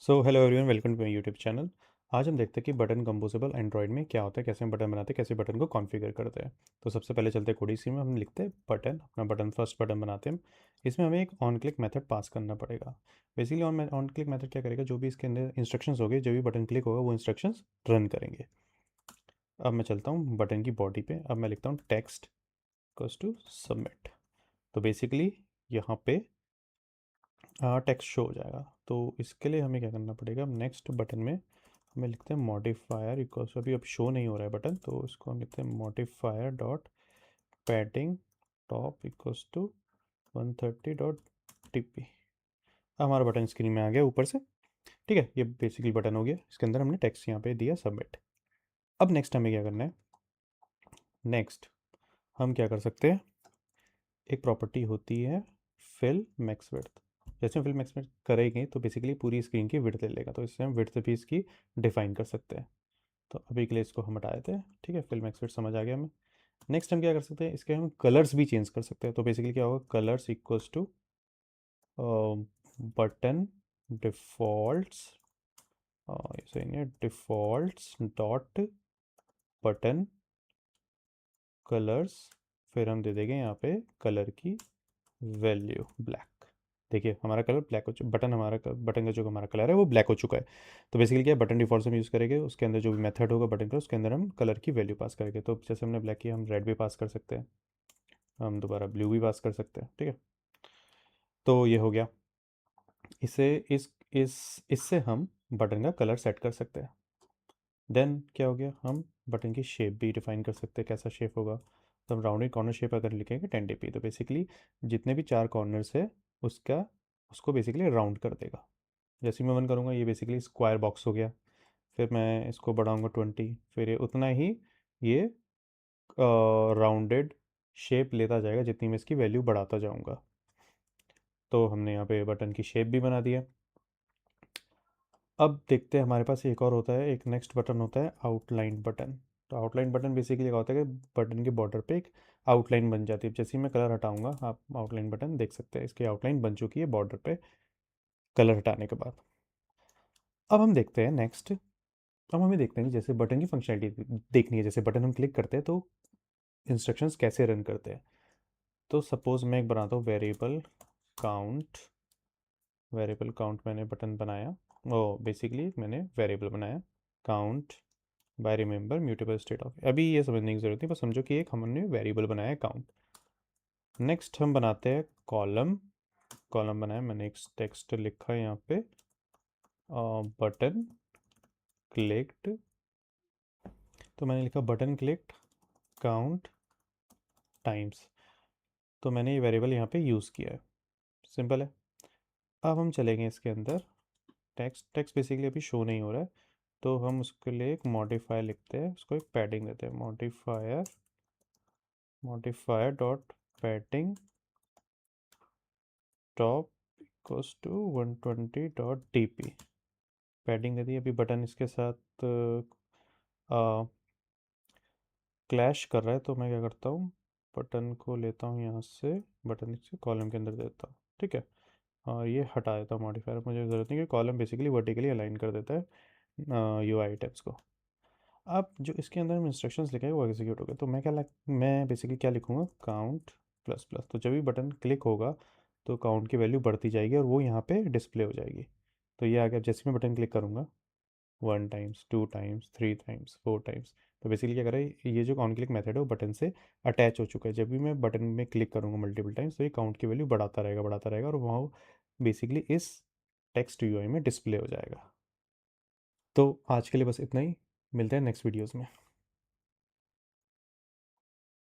So hello everyone, welcome to my YouTube channel. आज हम देखते हैं कि बटन कंपोजेबल एंड्रॉयड में क्या होता है, कैसे हम बटन बनाते हैं, कैसे बटन को कॉन्फ़िगर करते हैं। तो सबसे पहले चलते हैं कोडी सी में, हम लिखते हैं बटन, अपना बटन फर्स्ट बटन बनाते हैं। इसमें हमें एक ऑन क्लिक मेथड पास करना पड़ेगा। बेसिकली ऑन क्लिक मेथड क्या करेगा, जो भी इसके अंदर इंस्ट्रक्शंस होंगे, जो भी बटन क्लिक होगा वो इंस्ट्रक्शंस रन करेंगे। अब मैं चलता हूँ बटन की बॉडी पे। अब मैं लिखता हूँ टेक्स्ट इक्वल्स टू सबमिट। तो बेसिकली यहाँ पे टेक्स्ट शो हो जाएगा। तो इसके लिए हमें क्या करना पड़ेगा, नेक्स्ट बटन में हमें लिखते हैं मॉडिफायर इक्वल्स टू, अभी अब शो नहीं हो रहा है बटन, तो इसको हम लिखते हैं modifier dot padding top equals to 130 dot dp. हमारा बटन स्क्रीन में आ गया ऊपर से। ठीक है, ये बेसिकली बटन हो गया, इसके अंदर हमने टेक्स्ट यहाँ पे दिया सबमिट। अब नेक्स्ट हमें क्या करना है, नेक्स्ट हम क्या कर सकते हैं, एक प्रॉपर्टी होती है फिल मैक्स विड्थ। जैसे हम फिल मैक्स विड्थ करेंगे तो बेसिकली पूरी स्क्रीन की विड्थ ले लेगा, तो इससे हम विड्थ भी इसकी डिफाइन कर सकते हैं। तो अभी के लिए इसको हम हटा देते हैं। ठीक है, फिल मैक्स विड्थ समझ आ गया हमें। नेक्स्ट हम क्या कर सकते हैं, इसके हम कलर्स भी चेंज कर सकते हैं। तो बेसिकली क्या होगा, colours equals to button defaults, सही नहीं है, डिफ़ॉल्ट्स डॉट बटन कलर्स, फिर हम दे देंगे यहाँ पे कलर की वैल्यू ब्लैक। देखिए हमारा कलर ब्लैक हो चुका, बटन हमारा बटन का जो हमारा कलर है वो ब्लैक हो चुका है। तो बेसिकली क्या है, बटन डिफॉल्ट से हम यूज़ करेंगे, उसके अंदर जो भी मेथड होगा बटन का, उसके अंदर हम कलर की वैल्यू पास करेंगे। तो जैसे हमने ब्लैक किया, हम रेड भी पास कर सकते हैं, हम दोबारा ब्लू भी पास कर सकते हैं। ठीक है, तो ये हो गया। इसे इस इससे हम बटन का कलर सेट कर सकते हैं। देन क्या हो गया, हम बटन की शेप भी डिफाइन कर सकते हैं, कैसा शेप होगा। तो हम राउंडेड कॉर्नर शेप अगर लिखेंगे 10 dp, तो बेसिकली जितने भी चार कॉर्नर्स है उसका उसको बेसिकली राउंड कर देगा। जैसे ही मैं वन करूँगा, ये बेसिकली स्क्वायर बॉक्स हो गया। फिर मैं इसको बढ़ाऊँगा 20, फिर ये उतना ही ये राउंडेड शेप लेता जाएगा जितनी मैं इसकी वैल्यू बढ़ाता जाऊँगा। तो हमने यहाँ पे बटन की शेप भी बना दिया। अब देखते हैं, हमारे पास एक और होता है, एक नेक्स्ट बटन होता है आउटलाइन बटन। तो आउटलाइन बटन बेसिकली क्या होता है कि बटन के बॉर्डर पे एक आउटलाइन बन जाती है। जैसे ही मैं कलर हटाऊंगा, आप आउटलाइन बटन देख सकते हैं, इसकी आउटलाइन बन चुकी है बॉर्डर पे कलर हटाने के बाद। अब हम देखते हैं नेक्स्ट, अब हमें देखते हैं कि जैसे बटन की फंक्शनलिटी देखनी है। जैसे बटन हम क्लिक करते हैं तो इंस्ट्रक्शंस कैसे रन करते हैं। तो सपोज मैं एक बनाता हूँ वेरिएबल काउंट। वेरिएबल काउंट मैंने बटन बनाया, वो बेसिकली मैंने वेरिएबल बनाया count by remember mutable state of. अभी ये समझने की जरूरत नहीं, बस समझो कि एक हमने वेरिएबल बनाया है काउंट। नेक्स्ट हम बनाते हैं कॉलम। कॉलम बनाया, मैंने एक टेक्स्ट लिखा है यहाँ पे, बटन क्लिक्ड। तो मैंने लिखा बटन क्लिक्ड काउंट टाइम्स। तो मैंने ये वेरिएबल यहाँ पे यूज़ किया है, सिंपल है। अब हम चलेंगे इसके अंदर, टेक्स्ट टेक्स्ट बेसिकली अभी शो नहीं हो रहा है, तो हम उसके लिए एक मॉडिफायर लिखते हैं, उसको एक पैडिंग देते हैं, modifier dot padding top equals to 120 dot TP. Padding दे दी। अभी बटन इसके साथ क्लैश कर रहा है, तो मैं क्या करता हूँ, बटन को लेता हूँ यहाँ से, बटन इसके कॉलम के अंदर देता हूँ। ठीक है, और ये हटा देता हूँ मॉडिफायर, मुझे ज़रूरत नहीं, कि कॉलम बेसिकली वर्टिकली अलाइन कर देता है यूआई आइटम्स को। अब जो इसके अंदर हम इंस्ट्रक्शंस लिखे हैं वो एग्जीक्यूट हो गए। तो मैं बेसिकली क्या लिखूँगा, काउंट प्लस प्लस। तो जब भी बटन क्लिक होगा तो काउंट की वैल्यू बढ़ती जाएगी और वो यहाँ पे डिस्प्ले हो जाएगी। तो ये आ गया। जैसे मैं बटन क्लिक करूँगा, 1 टाइम्स, 2 टाइम्स, 3 टाइम्स, 4 टाइम्स, तो बेसिकली क्या करें, ये जो ऑन क्लिक मेथड है वो बटन से अटैच हो चुका है। जब भी मैं बटन में क्लिक करूँगा मल्टीपल टाइम्स, तो ये काउंट की वैल्यू बढ़ाता रहेगा और वहाँ बेसिकली इस टेक्स्ट यूआई में डिस्प्ले हो जाएगा। तो आज के लिए बस इतना ही, मिलते हैं नेक्स्ट वीडियोज़ में।